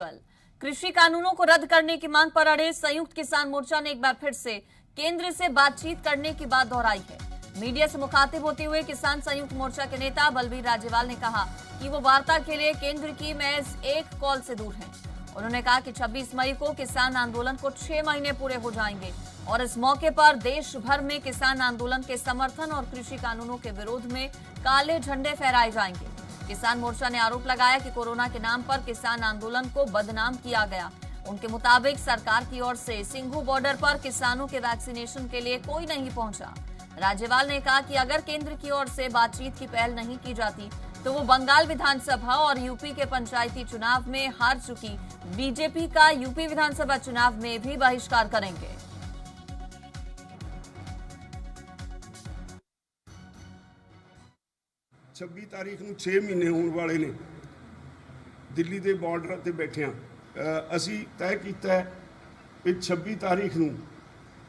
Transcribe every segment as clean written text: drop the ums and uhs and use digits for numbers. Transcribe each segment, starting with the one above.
कृषि कानूनों को रद्द करने की मांग पर अड़े संयुक्त किसान मोर्चा ने एक बार फिर से केंद्र से बातचीत करने की बात दोहराई है। मीडिया से मुखातिब होते हुए किसान संयुक्त मोर्चा के नेता बलबीर राजेवाल ने कहा कि वो वार्ता के लिए केंद्र की महज एक कॉल से दूर हैं। उन्होंने कहा कि 26 मई को किसान आंदोलन को 6 महीने पूरे हो जाएंगे और इस मौके पर देश भर में किसान आंदोलन के समर्थन और कृषि कानूनों के विरोध में काले झंडे फहराए जाएंगे। किसान मोर्चा ने आरोप लगाया कि कोरोना के नाम पर किसान आंदोलन को बदनाम किया गया। उनके मुताबिक सरकार की ओर से सिंघू बॉर्डर पर किसानों के वैक्सीनेशन के लिए कोई नहीं पहुंचा। राजेवाल ने कहा कि अगर केंद्र की ओर से बातचीत की पहल नहीं की जाती तो वो बंगाल विधानसभा और यूपी के पंचायती चुनाव में हार चुकी बीजेपी का यूपी विधानसभा चुनाव में भी बहिष्कार करेंगे। 26 तारीख ਨੂੰ 6 ਮਹੀਨੇ ਹੋਣ ਵਾਲੇ ਨੇ। ਦਿੱਲੀ ਦੇ ਬਾਰਡਰ ਤੇ ਬੈਠੇ ਆ। ਅਸੀਂ ਤੈਅ ਕੀਤਾ ਹੈ ਕਿ 26 ਤਾਰੀਖ ਨੂੰ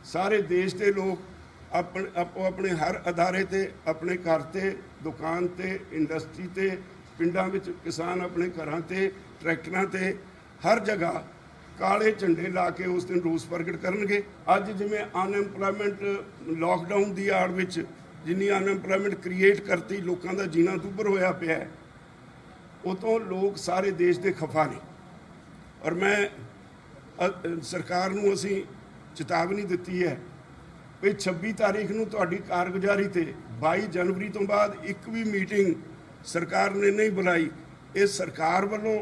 ਸਾਰੇ ਦੇਸ਼ ਦੇ ਲੋਕ ਆਪਣੇ ਹਰ ਅਦਾਰੇ ਤੇ ਆਪਣੇ ਘਰ ਤੇ ਦੁਕਾਨ ਤੇ ਇੰਡਸਟਰੀ ਤੇ ਪਿੰਡਾਂ ਵਿੱਚ ਕਿਸਾਨ ਆਪਣੇ ਘਰਾਂ ਤੇ ਟਰੈਕਟਰਾਂ ਤੇ ਹਰ ਜਗ੍ਹਾ ਕਾਲੇ ਝੰਡੇ ਲਾ ਕੇ ਉਸ ਦਿਨ ਰੋਸ ਪ੍ਰਗਟ ਕਰਨਗੇ। ਅੱਜ ਜਿਵੇਂ ਅਨਐਮਪਲੋਇਮੈਂਟ ਲਾਕਡਾਊਨ ਦੀ ਆੜ ਵਿੱਚ जिन्नी अनएम्पलॉयमेंट क्रिएट करती लोगों का जीना दुभर होया पिया है, उतों लोग सारे देश के खफा ने। और मैं सरकार नूं असीं चेतावनी दी है कि 26 तारीख नूं तुहाडी कारगुजारी ते 22 जनवरी तो बाद एक भी मीटिंग सरकार ने नहीं बुलाई। इस सरकार वालों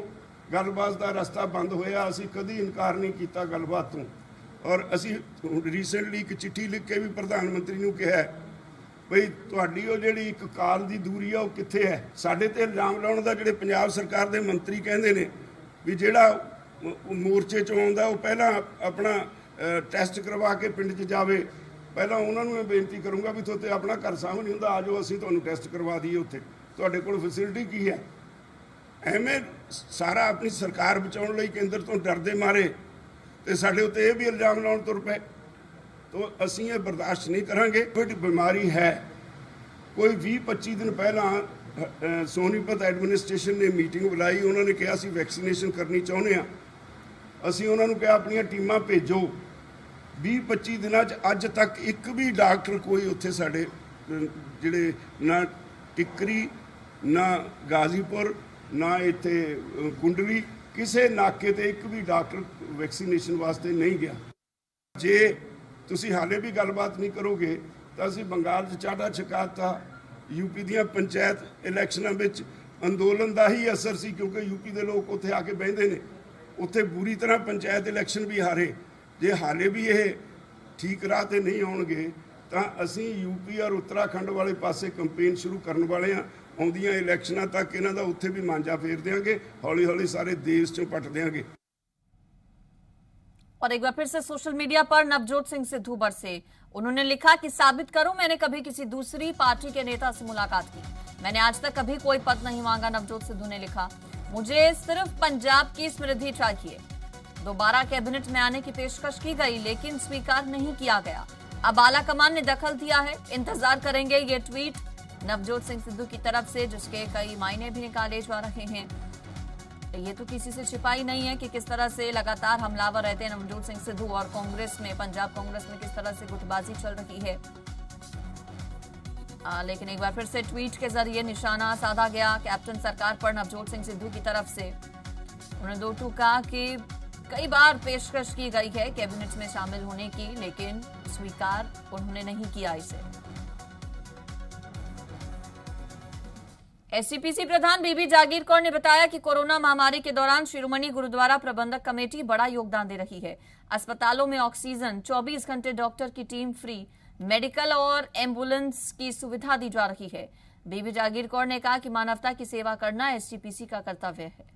गलबात का रस्ता बंद होया। असीं कदी इनकार नहीं किया गलबात तो। और असीं रीसेंटली एक चिट्ठी लिख के भी प्रधानमंत्री नूं कहा है बई तुहाडी वो जिहड़ी एक काल की दूरी है वो कित्थे है। साडे ते इल्जाम लाउण दा जिहड़े पंजाब सरकार के मंत्री कहंदे ने भी जिहड़ा मोर्चे चों आउंदा वो पहला अपना टैसट करवा के पिंड च जावे। पहला उन्होंने मैं बेनती करूँगा भी तुहाडे अपना घर साफ नहीं हुंदा, आ जाओ असीं तुहानूं टैसट करवा दईए। उत्थे तुहाडे कोल फैसिलिटी की है? एवें सारा अपनी सरकार बचाउण लई केंद्र तो डरदे मारे ते साडे उत्ते ये भी इल्जाम लाउण तुर पए तो असीं ये बर्दाश्त नहीं करांगे। कोई बीमारी है, कोई 20-25 दिन पहला सोनीपत एडमिनिस्ट्रेशन ने मीटिंग बुलाई। उन्होंने कहा असीं वैक्सीनेशन करनी चाहुंदे हां। असीं उन्होंने कहा अपनियां टीमां भेजो। 20-25 दिनां च अज तक एक भी डॉक्टर कोई उत्थे साडे जिहड़े ना टिकरी ना गाजीपुर ना इत्थे कुंडली किसी नाके ते एक भी डॉक्टर वैक्सीनेशन वास्ते नहीं गया। जे तुसी हाले भी गलबात नहीं करोगे तो असीं बंगाल चाटा छकाता। यूपी दियां पंचायत इलैक्शनां विच अंदोलन का ही असर सी क्योंकि यूपी के लोग उत्थे आके बहिंदे ने। उत्थे बुरी तरह पंचायत इलैक्शन भी हारे। जे हाले भी ये ठीक राह ते नहीं आउणगे तां असीं यूपी और उत्तराखंड वाले पासे कंपेन शुरू करन वाले हां। आउंदियां इलैक्शनां तक इन्हां दा उत्थे भी मांजा फेर देंगे, हौली हौली सारे देश चों पट देंगे। और एक बार फिर से सोशल मीडिया पर नवजोत सिंह सिद्धू बरसे। उन्होंने लिखा कि साबित करो मैंने कभी किसी दूसरी पार्टी के नेता से मुलाकात की, मैंने आज तक कभी कोई पद नहीं मांगा। नवजोत सिद्धू ने लिखा मुझे सिर्फ पंजाब की समृद्धि चाहिए। दोबारा कैबिनेट में आने की पेशकश की गई लेकिन स्वीकार नहीं किया गया। अब आलाकमान ने दखल दिया है, इंतजार करेंगे। ये ट्वीट नवजोत सिंह सिद्धू की तरफ से जिसके कई मायने भी निकाले जा रहे हैं। ये तो किसी से छिपाई नहीं है कि किस तरह से लगातार हमलावर रहते हैं नवजोत सिंह सिद्धू और कांग्रेस में, पंजाब कांग्रेस में किस तरह से गुटबाजी चल रही है। लेकिन एक बार फिर से ट्वीट के जरिए निशाना साधा गया कैप्टन सरकार पर नवजोत सिंह सिद्धू की तरफ से। उन्होंने दो टूक कहा कि कई बार पेशकश की गई है कैबिनेट में शामिल होने की लेकिन स्वीकार उन्होंने नहीं किया इसे। एसजीपीसी प्रधान बीबी जागीर कौर ने बताया कि कोरोना महामारी के दौरान शिरोमणि गुरुद्वारा प्रबंधक कमेटी बड़ा योगदान दे रही है। अस्पतालों में ऑक्सीजन, 24 घंटे डॉक्टर की टीम फ्री, मेडिकल और एम्बुलेंस की सुविधा दी जा रही है। बीबी जागीर कौर ने कहा कि मानवता की सेवा करना एसजीपीसी का कर्तव्य है।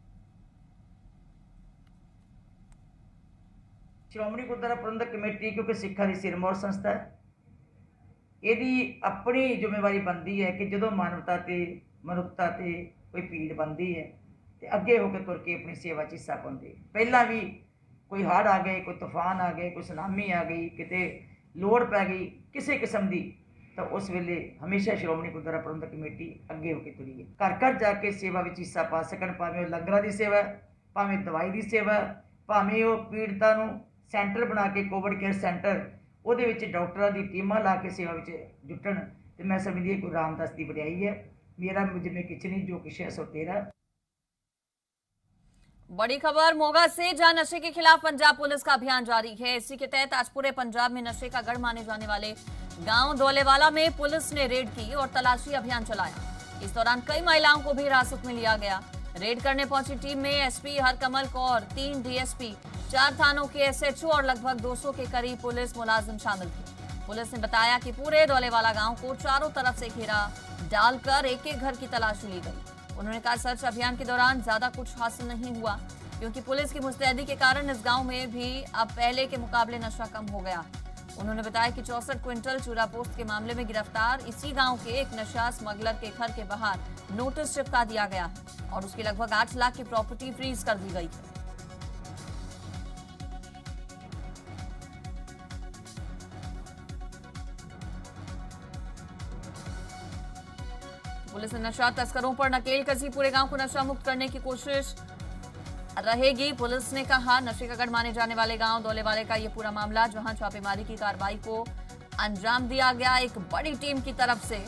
श्रोमणी गुरुद्वारा प्रबंधक कमेटी क्योंकि सिखा की सिरमौर संस्था है, यदि अपनी जिम्मेवारी बनती है कि जो मानवता से मनुखता से कोई भीड़ बनती है तो अगे होकर तुर के अपनी सेवा च हिस्सा पाते। पहला भी कोई हड़ आ गए, कोई तूफान आ गए, कोई सुनामी आ गई, किते लोड़ पै गई किसी किस्म की, तो उस वेले हमेशा श्रोमणी गुरुद्वारा प्रबंधक कमेटी अगे होकर तुरी है। घर घर जाके सेवा में हिस्सा पा सकन, भावें लंगरां की सेवा ਭਾਵੇਂ ਦਵਾਈ ਦੀ ਸੇਵਾ, ਭਾਵੇਂ ਉਹ ਪੀੜਤਾਂ ਨੂੰ ਸੈਂਟਰ ਬਣਾ ਕੇ ਕੋਵਿਡ ਕੇਅਰ ਸੈਂਟਰ ਉਹਦੇ ਵਿੱਚ ਡਾਕਟਰਾਂ ਦੀ ਟੀਮਾਂ ਲਾ ਕੇ ਸੇਵਾ ਵਿੱਚ ਜੁਟਣ, ਤੇ ਮੈਂ ਸਮਝਦੀ ਇਹ ਗੁਰੂ ਰਾਮਦਾਸ ਦੀ ਵਡਿਆਈ ਹੈ। मेरा मुझ में किछ नहीं जो किश है सो तेरा। बड़ी खबर मोगा से, जहां नशे के खिलाफ पंजाब पुलिस का अभियान जारी है। इसी के तहत आज पूरे पंजाब में नशे का गढ़ माने जाने वाले गांव धौलेवाला में पुलिस ने रेड की और तलाशी अभियान चलाया। इस दौरान कई महिलाओं को भी हिरासत में लिया गया। रेड करने पहुंची टीम में एसपी हरकमल कौर, 3 डीएसपी, 4 थानों के एसएचओ और लगभग 200 के करीब पुलिस मुलाजिम शामिल थे। पुलिस ने बताया कि पूरे धौलेवाला गांव को चारों तरफ से घेरा डालकर एक एक घर की तलाशी ली गई। उन्होंने कहा सर्च अभियान के दौरान ज्यादा कुछ हासिल नहीं हुआ, क्योंकि पुलिस की मुस्तैदी के कारण इस गांव में भी अब पहले के मुकाबले नशा कम हो गया है। उन्होंने बताया कि 64 क्विंटल चूरा पोस्ट के मामले में गिरफ्तार इसी गांव के एक नशा स्मगलर के घर के बाहर नोटिस चिपका दिया गया है और उसकी लगभग 8 लाख की प्रॉपर्टी फ्रीज कर दी गई है। पुलिस ने नशा तस्करों पर नकेल कसी, पूरे गांव को नशा मुक्त करने की कोशिश रहेगी। पुलिस ने कहा नशे का गढ़ माने जाने वाले गांव धौलेवाले का ये पूरा मामला, जहां छापेमारी की कार्रवाई को अंजाम दिया गया एक बड़ी टीम की तरफ से।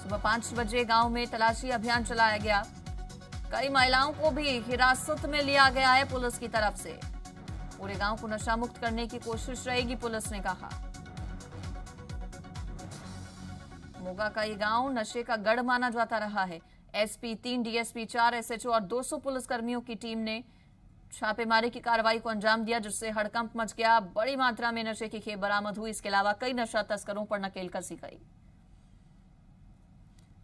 सुबह 5 बजे गांव में तलाशी अभियान चलाया गया। कई महिलाओं को भी हिरासत में लिया गया है पुलिस की तरफ से। पूरे गांव को नशा मुक्त करने की कोशिश रहेगी, पुलिस ने कहा। मोगा का ये गांव नशे का गढ़ माना जाता रहा है। एसपी, 3 डीएसपी, 4 एसएचओ और 200 पुलिसकर्मियों की टीम ने छापेमारी की कार्रवाई को अंजाम दिया, जिससे हड़कंप मच गया। बड़ी मात्रा में नशे की खेप बरामद हुई। इसके अलावा कई नशा तस्करों पर नकेल कसी गई।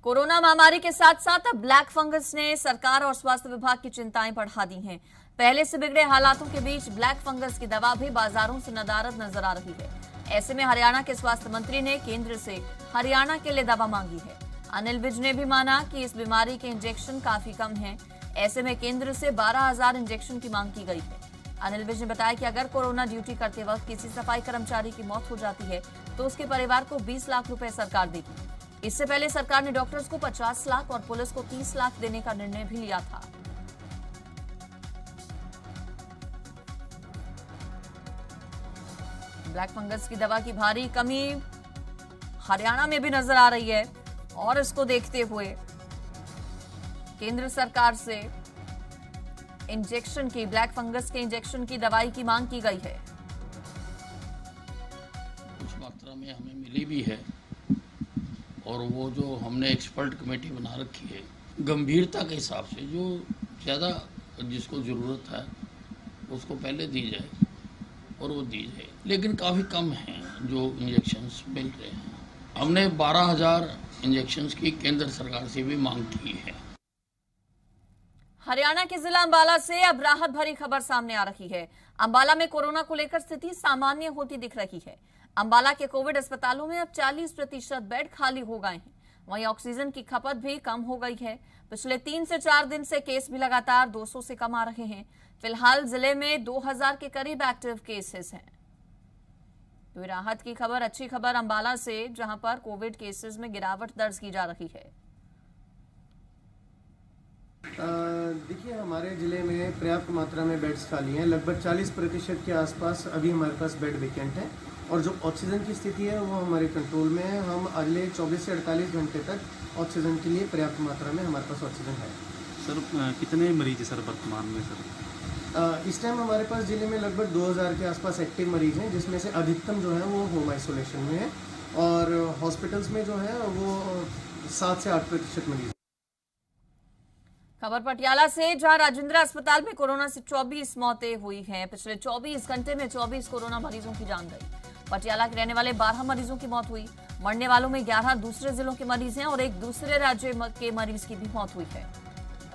कोरोना महामारी के साथ साथ अब ब्लैक फंगस ने सरकार और स्वास्थ्य विभाग की चिंताएं बढ़ा दी हैं। पहले से बिगड़े हालातों के बीच ब्लैक फंगस की दवा भी बाजारों से नदारद नजर आ रही है। ऐसे में हरियाणा के स्वास्थ्य मंत्री ने केंद्र से हरियाणा के लिए दवा मांगी है। अनिल विज ने भी माना कि इस बीमारी के इंजेक्शन काफी कम हैं। ऐसे में केंद्र से 12,000 इंजेक्शन की मांग की गई है। अनिल विज ने बताया कि अगर कोरोना ड्यूटी करते वक्त किसी सफाई कर्मचारी की मौत हो जाती है तो उसके परिवार को 20 लाख रुपए सरकार देगी। इससे पहले सरकार ने डॉक्टर्स को 50 लाख और पुलिस को 30 लाख देने का निर्णय भी लिया था। ब्लैक फंगस की दवा की भारी कमी हरियाणा में भी नजर आ रही है और इसको देखते हुए केंद्र सरकार से इंजेक्शन की, ब्लैक फंगस के इंजेक्शन की दवाई की मांग की गई है। कुछ मात्रा में हमें मिली भी है और वो जो हमने एक्सपर्ट कमेटी बना रखी है, गंभीरता के हिसाब से जो ज़्यादा जिसको ज़रूरत है उसको पहले दी जाए और वो दी जाए, लेकिन काफ़ी कम हैं जो इंजेक्शन्स मिल रहे हैं। हमने 12,000 इंजेक्शन्स की केंद्र सरकार से भी मांग की है। हरियाणा के जिला अंबाला से अब राहत भरी खबर सामने आ रही है। अंबाला में कोरोना को लेकर स्थिति सामान्य होती दिख रही है। अंबाला के कोविड अस्पतालों में अब 40% बेड खाली हो गए हैं। वहीं ऑक्सीजन की खपत भी कम हो गई है। पिछले 3 से 4 दिन से केस भी लगातार 200 से कम आ रहे हैं। फिलहाल जिले में 2000 के करीब एक्टिव केसेस हैं। तो राहत की खबर, अच्छी खबर अंबाला से, जहां पर कोविड केसेस में गिरावट दर्ज की जा रही है। देखिए, हमारे ज़िले में पर्याप्त मात्रा में बेड्स खाली हैं। लगभग 40% के आसपास अभी हमारे पास बेड वेकेंट है और जो ऑक्सीजन की स्थिति है वो हमारे कंट्रोल में है। हम अगले 24 से 48 घंटे तक ऑक्सीजन के लिए पर्याप्त मात्रा में हमारे पास ऑक्सीजन है। सर कितने मरीज है सर वर्तमान में सर? इस टाइम हमारे पास ज़िले में लगभग 2000 के आसपास एक्टिव मरीज हैं, जिसमें से अधिकतम जो है वो होम आइसोलेशन में है और हॉस्पिटल्स में जो है वो 7 से 8% मरीज। खबर पटियाला से, जहां राजेंद्र अस्पताल में कोरोना से 24 मौतें हुई हैं। पिछले 24 घंटे में 24 कोरोना मरीजों की जान गई। पटियाला के रहने वाले 12 मरीजों की मौत हुई। मरने वालों में 11 दूसरे जिलों के मरीज हैं और एक दूसरे राज्य के मरीज की भी मौत हुई है।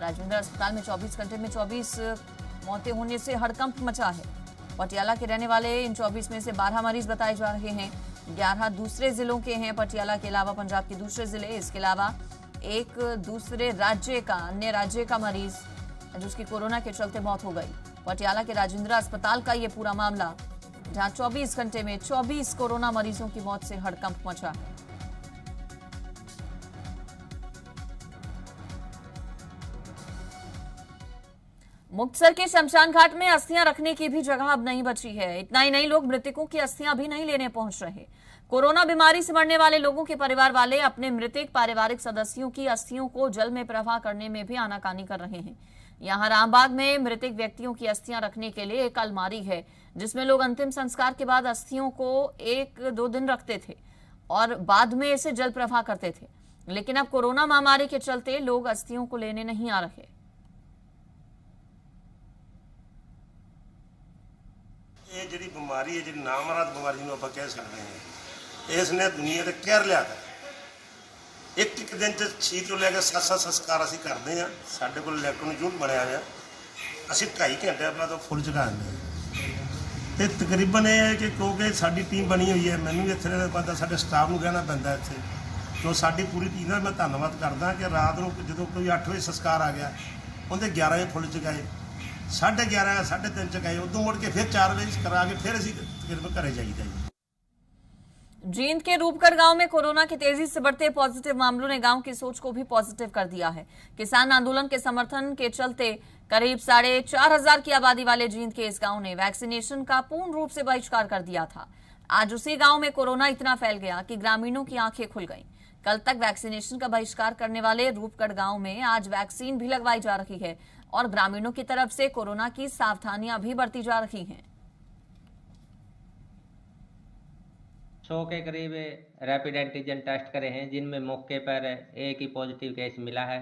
राजेंद्र अस्पताल में 24 घंटे में 24 मौतें होने से हड़कंप मचा है। पटियाला के रहने वाले इन 24 में से 12 मरीज बताए जा रहे हैं। 11 दूसरे जिलों के हैं। पटियाला के अलावा पंजाब के दूसरे जिले, इसके अलावा एक दूसरे राज्य का, अन्य राज्य का मरीज जिसकी कोरोना के चलते मौत हो गई। पटियाला के राजेंद्र अस्पताल का ये पूरा मामला, जहां 24 घंटे में 24 कोरोना मरीजों की मौत से हड़कंप मचा है। मुक्तसर के शमशान घाट में अस्थियां रखने की भी जगह अब नहीं बची है। इतना ही नहीं, लोग मृतकों की अस्थियां भी नहीं लेने पहुंच रहे। कोरोना बीमारी से मरने वाले लोगों के परिवार वाले अपने मृतक पारिवारिक सदस्यों की अस्थियों को जल में प्रवाह करने में भी आनाकानी कर रहे हैं। यहाँ रामबाग में मृतक व्यक्तियों की अस्थियां रखने के लिए एक अलमारी है, जिसमें लोग अंतिम संस्कार के बाद अस्थियों को 1-2 दिन रखते थे और बाद में इसे जल प्रवाह करते थे। लेकिन अब कोरोना महामारी के चलते लोग अस्थियों को लेने नहीं आ रहे। ਇਹ ਜਿਹੜੀ ਬਿਮਾਰੀ ਹੈ, ਜਿਹੜੀ ਨਾਮਰਾਦ ਬਿਮਾਰੀ ਨੂੰ ਆਪਾਂ ਕਹਿ ਸਕਦੇ ਹਾਂ, ਇਸ ਨੇ ਦੁਨੀਆ ਤੇ ਕਹਿਰ ਲਿਆ ਤਾ। ਇੱਕ ਦਿਨ ਚ 6 ਤੋਂ ਲੈ ਕੇ 7 ਸੰਸਕਾਰ ਅਸੀਂ ਕਰਦੇ ਹਾਂ। ਸਾਡੇ ਕੋਲ ਇਲੈਕਟ੍ਰੋਨਿਕ ਯੂਨਿਟ ਬਣਿਆ ਹੋਇਆ, ਅਸੀਂ 2.5 ਘੰਟੇ ਆਪਣਾ ਤਾਂ ਫੁੱਲ ਚਗਾ ਦਿੰਦੇ ਹਾਂ। ਤੇ ਤਕਰੀਬਨ ਇਹ ਹੈ ਕਿ ਕਿਉਂਕਿ ਸਾਡੀ ਟੀਮ ਬਣੀ ਹੋਈ ਹੈ, ਮੈਨੂੰ ਇੱਥੇ ਰਹਿਣਾ ਪੈਂਦਾ, ਸਾਡੇ ਸਟਾਫ ਨੂੰ ਰਹਿਣਾ ਪੈਂਦਾ ਇੱਥੇ। ਜੋ ਸਾਡੀ ਪੂਰੀ ਟੀਮ ਦਾ ਮੈਂ ਧੰਨਵਾਦ ਕਰਦਾ ਕਿ ਰਾਤ ਨੂੰ ਜਦੋਂ ਕੋਈ 8 ਵਜੇ ਸੰਸਕਾਰ ਆ ਗਿਆ, ਉਹਦੇ 11 ਵਜੇ ਫੁੱਲ ਚਗਾਏ, 11:30 3:30 ਚਗਾਏ, ਉਦੋਂ ਮੁੜ ਕੇ ਫਿਰ 4 ਵਜੇ ਕਰਾ ਕੇ ਫਿਰ ਅਸੀਂ ਤਕਰੀਬਨ ਘਰੇ ਜਾਈਦਾ ਜੀ। जींद के रूपगढ़ गांव में कोरोना के तेजी से बढ़ते पॉजिटिव मामलों ने गांव की सोच को भी पॉजिटिव कर दिया है। किसान आंदोलन के समर्थन के चलते करीब 4,500 की आबादी वाले जींद के इस गांव ने वैक्सीनेशन का पूर्ण रूप से बहिष्कार कर दिया था। आज उसी गांव में कोरोना इतना फैल गया कि ग्रामीणों की आंखें खुल गईं। कल तक वैक्सीनेशन का बहिष्कार करने वाले रूपगढ़ गांव में आज वैक्सीन भी लगवाई जा रही है और ग्रामीणों की तरफ से कोरोना की सावधानियां भी बरती जा रही हैं। 100 के करीब रैपिड एंटीजन टेस्ट करे हैं, जिनमें मौके पर एक ही पॉजिटिव केस मिला है।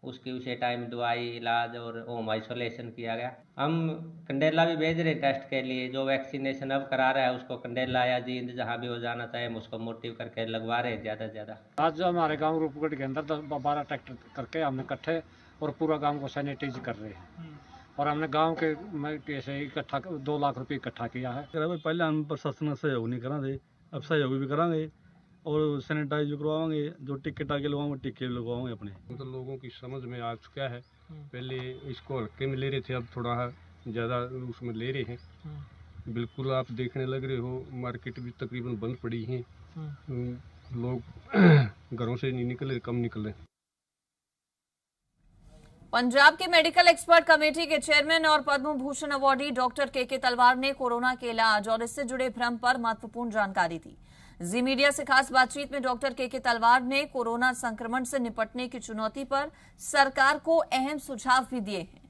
उसकी उसी टाइम दवाई, इलाज और होम आइसोलेशन किया गया। हम कंडेला भी भेज रहे टेस्ट के लिए। जो वैक्सीनेशन अब करा रहा है उसको कंडेला या जींद जहाँ भी हो जाना चाहे हम उसको मोटिव करके लगवा रहे हैं ज़्यादा से ज़्यादा। आज जो हमारे गांव रूपगढ़ के अंदर 10-12 ट्रैक्टर करके हमने इकट्ठे और पूरा गांव को सैनिटाइज कर रहे हैं और हमने गांव के से इकट्ठा 2 लाख रुपये इकट्ठा किया है। पहले हम प्रशासन सहयोग नहीं करा थे, अब सहयोग भी करांगे और सैनिटाइज भी करवाएंगे। जो टिक्के टाके लगवाएंगे टिक्के भी लगवाएंगे अपने। तो लोगों की समझ में आ चुका है। पहले इसको हल्के में ले रहे थे, अब थोड़ा ज़्यादा उसमें ले रहे हैं। बिल्कुल आप देखने लग रहे हो, मार्केट भी तकरीबन बंद पड़ी है। लोग घरों से नहीं निकल रहे, कम निकल रहे। पंजाब के मेडिकल एक्सपर्ट कमेटी के चेयरमैन और पद्म भूषण अवार्डी डॉक्टर के तलवार ने कोरोना के इलाज और इससे जुड़े भ्रम पर महत्वपूर्ण जानकारी दी। जी मीडिया से खास बातचीत में डॉक्टर के तलवार ने कोरोना संक्रमण से निपटने की चुनौती पर सरकार को अहम सुझाव भी दिए हैं।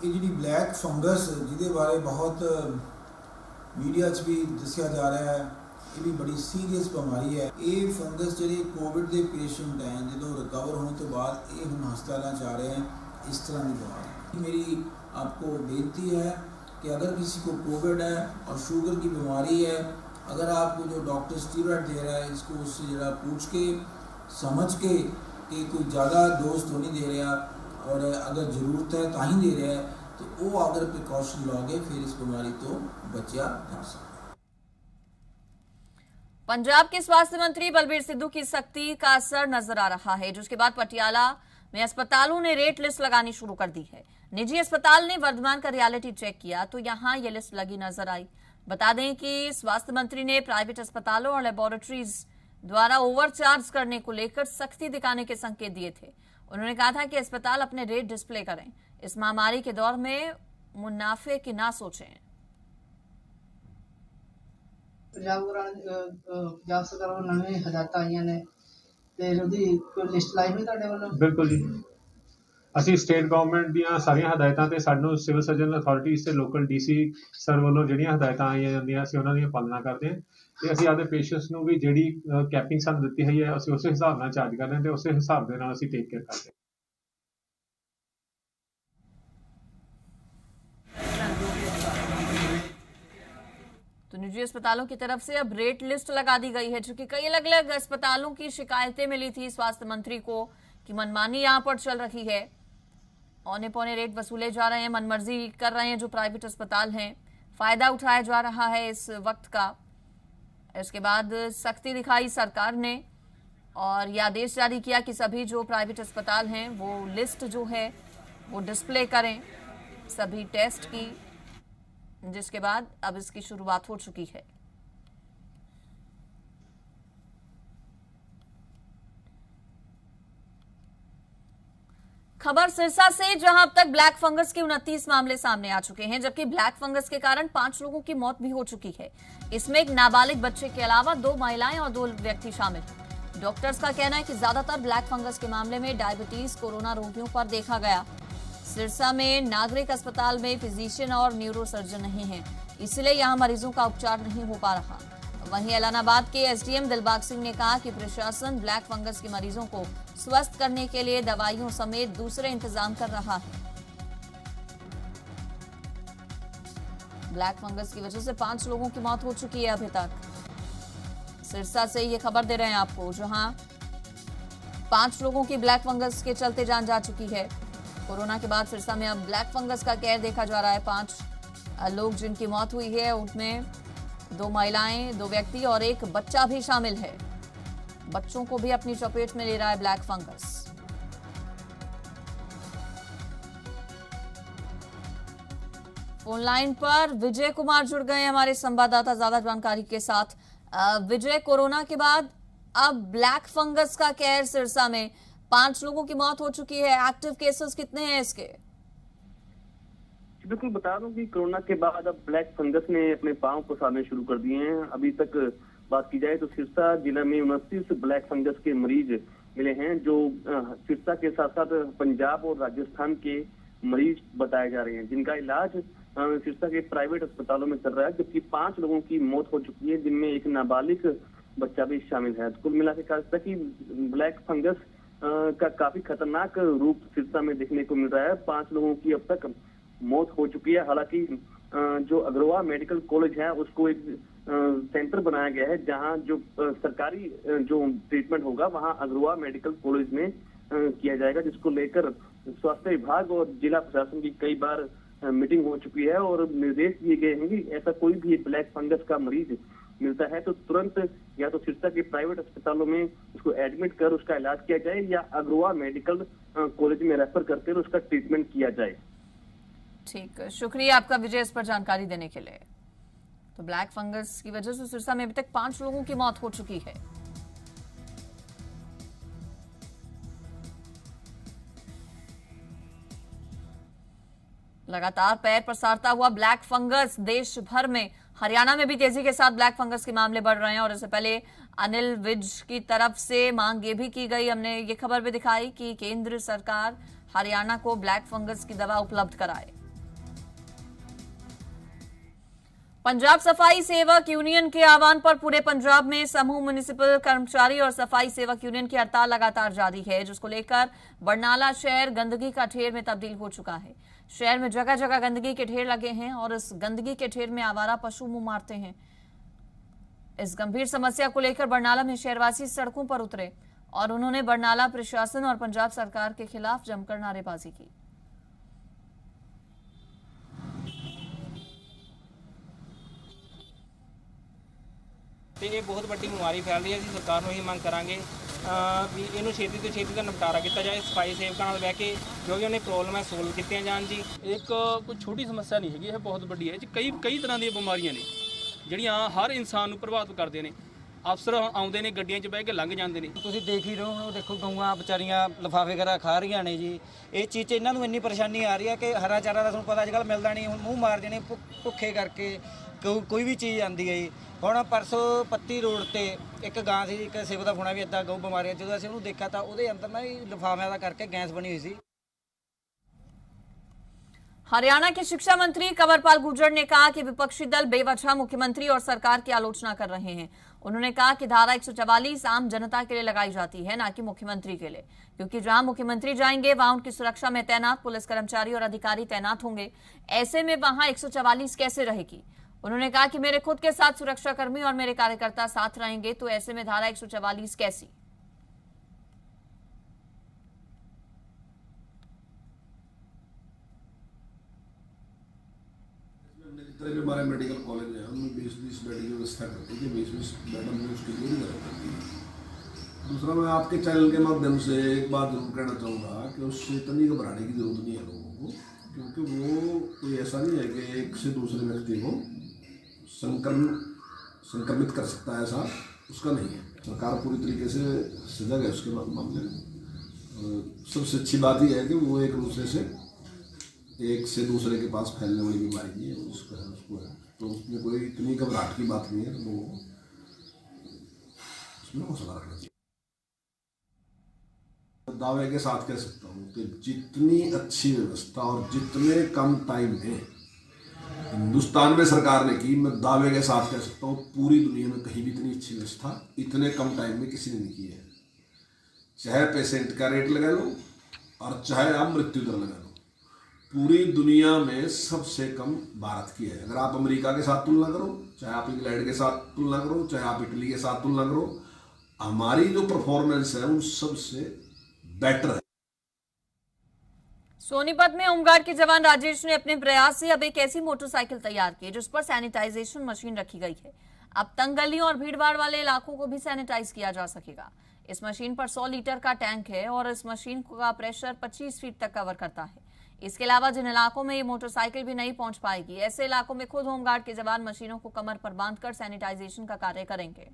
ये जी ब्लैक फंगस जिहदे बारे बहुत मीडिया च भी दस्सिया जा रहा है, ये भी बड़ी सीरीयस बीमारी है। ये फंगस जो कोविड के पेशेंट हैं, जो रिकवर होने तो बाद ये हम हस्पताल जा रहे हैं, इस तरह की बीमारी। मेरी आपको बेनती है कि अगर किसी को कोविड है और शुगर की बीमारी है, अगर आपको जो डॉक्टर स्टीरॉयड दे रहा है, इसको उससे जरा पूछ के समझ के कि कोई ज़्यादा डोज तो नहीं दे रहा और अगर ज़रूरत है तो ही दे रहा है, तो वो अगर प्रिकॉशन लोगे फिर इस बीमारी तो बचा जा सकता है। पंजाब के स्वास्थ्य मंत्री बलबीर सिद्धू की सख्ती का असर नजर आ रहा है, जिसके बाद पटियाला में अस्पतालों ने रेट लिस्ट लगानी शुरू कर दी है। निजी अस्पताल ने वर्धमान का रियलिटी चेक किया तो यहां ये लिस्ट लगी नजर आई। बता दें कि स्वास्थ्य मंत्री ने प्राइवेट अस्पतालों और लेबोरेटरीज द्वारा ओवरचार्ज करने को लेकर सख्ती दिखाने के संकेत दिए थे। उन्होंने कहा था कि अस्पताल अपने रेट डिस्प्ले करें, इस महामारी के दौर में मुनाफे की ना सोचें। पंजाब सरकार को नवी हदायत आई ने ते ਉਹਦੀ ਕੋਈ ਲਿਸਟ ਲਾਈ ਹੋਈ ਤੁਹਾਡੇ ਵੱਲੋਂ? ਬਿਲਕੁਲ ਜੀ, ਅਸੀਂ ਸਟੇਟ ਗਵਰਨਮੈਂਟ ਦੀਆਂ ਸਾਰੀਆਂ ਹਦਾਇਤਾਂ ਤੇ ਸਾਨੂੰ ਸਿਵਲ ਸਰਜਨ ਅਥਾਰਟੀਜ਼ ਤੇ ਲੋਕਲ ਡੀਸੀ ਸਰ ਵੱਲੋਂ ਜਿਹੜੀਆਂ ਹਦਾਇਤਾਂ ਆਈਆਂ ਜਾਂਦੀਆਂ ਅਸੀਂ ਉਹਨਾਂ ਦੀ ਪਾਲਣਾ ਕਰਦੇ ਹਾਂ ਤੇ ਅਸੀਂ ਆਪਣੇ ਪੇਸ਼ੈਂਟਸ ਨੂੰ ਵੀ ਜਿਹੜੀ ਕੈਪਿੰਗ ਸਾਨੂੰ ਦਿੱਤੀ ਹੋਈ ਹੈ ਅਸੀਂ ਉਸੇ ਹਿਸਾਬ ਨਾਲ ਚਾਰਜ ਕਰਦੇ ਹਾਂ ਤੇ ਉਸੇ ਹਿਸਾਬ ਦੇ ਨਾਲ ਅਸੀਂ ਟੇਕ ਕੇਅਰ ਕਰਦੇ ਹਾਂ। तो निजी अस्पतालों की तरफ से अब रेट लिस्ट लगा दी गई है, चूंकि कई अलग अलग अस्पतालों की शिकायतें मिली थी स्वास्थ्य मंत्री को कि मनमानी यहां पर चल रही है, औने पौने रेट वसूले जा रहे हैं, मनमर्जी कर रहे हैं जो प्राइवेट अस्पताल हैं, फायदा उठाया जा रहा है इस वक्त का। इसके बाद सख्ती दिखाई सरकार ने और यह आदेश जारी किया कि सभी जो प्राइवेट अस्पताल हैं वो लिस्ट जो है वो डिस्प्ले करें सभी टेस्ट की, जिसके बाद अब इसकी शुरुआत हो चुकी है। खबर सिरसा से, जहां अब तक ब्लैक फंगस के 29 मामले सामने आ चुके हैं, जबकि ब्लैक फंगस के कारण 5 लोगों की मौत भी हो चुकी है। इसमें एक नाबालिग बच्चे के अलावा 2 महिलाएं और 2 व्यक्ति शामिल हैं। डॉक्टर्स का कहना है कि ज्यादातर ब्लैक फंगस के मामले में डायबिटीज कोरोना रोगियों पर देखा गया। सिरसा में नागरिक अस्पताल में फिजिशियन और न्यूरोसर्जन नहीं है, इसलिए यहां मरीजों का उपचार नहीं हो पा रहा। वहीं ऐलानाबाद के एसडीएम दिलबाग सिंह ने कहा कि प्रशासन ब्लैक फंगस के मरीजों को स्वस्थ करने के लिए दवाइयों समेत दूसरे इंतजाम कर रहा है। ब्लैक फंगस की वजह से 5 लोगों की मौत हो चुकी है अभी तक। सिरसा से ये खबर दे रहे हैं आपको, जहां 5 लोगों की ब्लैक फंगस के चलते जान जा चुकी है। कोरोना के बाद सिरसा में अब ब्लैक फंगस का कहर देखा जा रहा है। 5 लोग जिनकी मौत हुई है, उनमें 2 महिलाएं, 2 व्यक्ति और 1 बच्चा भी शामिल है। बच्चों को भी अपनी चपेट में ले रहा है ब्लैक फंगस। फोन लाइन पर विजय कुमार जुड़ गए हमारे संवाददाता ज्यादा जानकारी के साथ। विजय, कोरोना के बाद अब ब्लैक फंगस का कहर सिरसा में, 5 लोगों की मौत हो चुकी है। एक्टिव केसेस कितने हैं इसके? बिल्कुल बता दूं कि कोरोना के बाद अब ब्लैक फंगस ने अपने पांव पसारने शुरू कर दिए हैं। अभी तक बात की जाए तो सिरसा जिला में 29 ब्लैक फंगस के मरीज मिले हैं, जो सिरसा के साथ साथ पंजाब और राजस्थान के मरीज बताए जा रहे हैं, जिनका इलाज सिरसा के प्राइवेट अस्पतालों में चल रहा है। जबकि 5 लोगों की मौत हो चुकी है, जिनमें एक नाबालिग बच्चा भी शामिल है। कुल मिला के कहा जाता है कि ब्लैक फंगस का काफी खतरनाक रूप सिरसा में देखने को मिल रहा है। 5 लोगों की अब तक मौत हो चुकी है। हालांकि जो अग्रवाल मेडिकल कॉलेज है, उसको एक सेंटर बनाया गया है, जहां जो सरकारी जो ट्रीटमेंट होगा वहां अग्रवाल मेडिकल कॉलेज में किया जाएगा, जिसको लेकर स्वास्थ्य विभाग और जिला प्रशासन की कई बार मीटिंग हो चुकी है और निर्देश दिए गए हैं कि ऐसा कोई भी ब्लैक फंगस का मरीज मिलता है तो तुरंत या तो सिरसा के प्राइवेट अस्पतालों में उसको एडमिट कर उसका इलाज किया जाए या अग्रवाल मेडिकल कॉलेज में रेफर करके उसका ट्रीटमेंट किया जाए। ठीक, शुक्रिया आपका विजय इस पर जानकारी देने के लिए। तो ब्लैक फंगस की वजह से सिरसा में अभी तक 5 लोगों की मौत हो चुकी है। लगातार पैर पसारता हुआ ब्लैक फंगस देश भर में, हरियाणा में भी तेजी के साथ ब्लैक फंगस के मामले बढ़ रहे हैं। और इससे पहले अनिल विज की तरफ से मांग ये भी की गई, हमने ये खबर भी दिखाई कि केंद्र सरकार हरियाणा को ब्लैक फंगस की दवा उपलब्ध कराए। पंजाब सफाई सेवक यूनियन के आह्वान पर पूरे पंजाब में समूह म्युनिसिपल कर्मचारी और सफाई सेवक यूनियन की हड़ताल लगातार जारी है, जिसको लेकर बरनाला शहर गंदगी का ढेर में तब्दील हो चुका है। शहर में जगह जगह गंदगी के ढेर लगे हैं और इस गंदगी के ढेर में आवारा पशु मुंह मारते हैं। इस गंभीर समस्या को लेकर बरनाला में शहरवासी सड़कों पर उतरे और उन्होंने बरनाला प्रशासन और पंजाब सरकार के खिलाफ जमकर नारेबाजी की। ਤੇ ਇਹ ਬਹੁਤ ਵੱਡੀ ਬਿਮਾਰੀ ਫੈਲ ਰਹੀ ਹੈ। ਅਸੀਂ ਸਰਕਾਰ ਨੂੰ ਇਹ ਮੰਗ ਕਰਾਂਗੇ ਵੀ ਇਹਨੂੰ ਛੇਤੀ ਤੋਂ ਛੇਤੀ ਦਾ ਨਿਪਟਾਰਾ ਕੀਤਾ ਜਾਏ। ਸਫਾਈ ਸੇਵਕਾਂ ਨਾਲ ਬਹਿ ਕੇ ਜੋ ਵੀ ਉਹਨੇ ਪ੍ਰੋਬਲਮ ਹੈ ਸੋਲਵ ਕੀਤੀਆਂ ਜਾਣ ਜੀ। ਇੱਕ ਕੋਈ ਛੋਟੀ ਸਮੱਸਿਆ ਨਹੀਂ ਹੈਗੀ, ਇਹ ਬਹੁਤ ਵੱਡੀ ਹੈ। ਇਹ 'ਚ ਕਈ ਤਰ੍ਹਾਂ ਦੀਆਂ ਬਿਮਾਰੀਆਂ ਨੇ ਜਿਹੜੀਆਂ ਹਰ ਇਨਸਾਨ ਨੂੰ ਪ੍ਰਭਾਵਿਤ ਕਰਦੇ ਨੇ। ਅਫਸਰ ਆਉਂਦੇ ਨੇ ਗੱਡੀਆਂ 'ਚ ਬਹਿ ਕੇ ਲੰਘ ਜਾਂਦੇ ਨੇ। ਤੁਸੀਂ ਦੇਖ ਹੀ ਰਹੇ ਹੋ, ਦੇਖੋ ਗਊਆਂ ਵਿਚਾਰੀਆਂ ਲਿਫਾਫੇ ਵਗੈਰਾ ਖਾ ਰਹੀਆਂ ਨੇ ਜੀ। ਇਹ ਚੀਜ਼ 'ਚ ਇਹਨਾਂ ਨੂੰ ਇੰਨੀ ਪਰੇਸ਼ਾਨੀ ਆ ਰਹੀ ਹੈ ਕਿ ਹਰਾ ਚਾਰਾ ਦਾ ਤੁਹਾਨੂੰ ਪਤਾ ਅੱਜ ਕੱਲ੍ਹ ਮਿਲਦਾ ਨਹੀਂ। ਹੁਣ ਮੂੰਹ ਮਾਰ ਜਾਣੇ ਭੁੱਖੇ ਕਰਕੇ ਕੋਈ ਵੀ ਚੀਜ਼ ਆਉਂਦੀ ਹੈ ਜੀ। ਹੁਣ ਪਰਸੋਂ ਪੱਤੀ ਰੋਡ ਤੇ ਇੱਕ ਗਾਂ ਸੀ, ਇੱਕ ਸੇਵਕ ਦਾ ਫੋਨਾ ਵੀ ਇੱਦਾਂ ਗਊ ਬਿਮਾਰੀਆਂ, ਜਦੋਂ ਅਸੀਂ ਉਹਨੂੰ ਦੇਖਿਆ ਤਾਂ ਉਹਦੇ ਅੰਦਰ ਨਾ ਲਿਫਾਫਿਆਂ ਦਾ ਕਰਕੇ ਗੈਸ ਬਣੀ ਹੋਈ ਸੀ। हरियाणा के शिक्षा मंत्री कंवरपाल गुर्जर ने कहा कि विपक्षी दल बेवजह मुख्यमंत्री और सरकार की आलोचना कर रहे हैं। उन्होंने कहा कि धारा 144 आम जनता के लिए लगाई जाती है, न कि मुख्यमंत्री के लिए, क्योंकि जहां मुख्यमंत्री जाएंगे वहां उनकी सुरक्षा में तैनात पुलिस कर्मचारी और अधिकारी तैनात होंगे। ऐसे में वहां 144 कैसे रहेगी? उन्होंने कहा कि मेरे खुद के साथ सुरक्षाकर्मी और मेरे कार्यकर्ता साथ रहेंगे, तो ऐसे में धारा 144 कैसी? जितने भी हमारे मेडिकल कॉलेज हैं उनमें 20-20 बेड की व्यवस्था करती है, 20-20 बेड हमने उसके लिए नहीं करती है। दूसरा, मैं आपके चैनल के माध्यम से एक बात जरूर कहना चाहूँगा कि उससे इतनी घबराने की जरूरत नहीं है लोगों को, क्योंकि वो कोई ऐसा नहीं है कि एक से दूसरे व्यक्ति को संक्रमित कर सकता है, ऐसा उसका नहीं है। सरकार पूरी तरीके से सजग है उसके मामले में सबसे अच्छी बात यह है कि वो एक दूसरे से एक से दूसरे के पास फैलने वाली बीमारी नहीं है, उसको है तो उसमें कोई इतनी घबराहट की बात नहीं है, वो उसमें हौसला रखना चाहिए। दावे के साथ कह सकता हूँ कि जितनी अच्छी व्यवस्था और जितने कम टाइम में हिंदुस्तान में सरकार ने की, मैं दावे के साथ कह सकता हूँ पूरी दुनिया में कहीं भी इतनी अच्छी व्यवस्था इतने कम टाइम में किसी ने नहीं की है। चाहे पेशेंट का रेट लगा लो और चाहे आप मृत्यु दर लगा लो, पूरी दुनिया में सबसे कम भारत की है। अगर आप अमेरिका के साथ तुलना करो, चाहे आप इंग्लैंड के साथ तुलना करो, चाहे आप इटली के साथ तुलना करो, हमारी जो परफॉर्मेंस है वो सबसे बेटर है। सोनीपत में होमगार्ड के जवान राजेश ने अपने प्रयास से अब एक ऐसी मोटरसाइकिल तैयार की जिस पर सैनिटाइजेशन मशीन रखी गई है। अब तंग गलियों और भीड़भाड़ वाले इलाकों को भी सैनिटाइज किया जा सकेगा। इस मशीन पर 100 लीटर का टैंक है और इस मशीन का प्रेशर 25 फीट तक कवर करता है। इसके अलावा जिन इलाकों में ये मोटरसाइकिल भी नहीं पहुंच पाएगी, ऐसे इलाकों में खुद होमगार्ड के जवान मशीनों को कमर पर बांधकर सैनिटाइजेशन का कार्य करेंगे।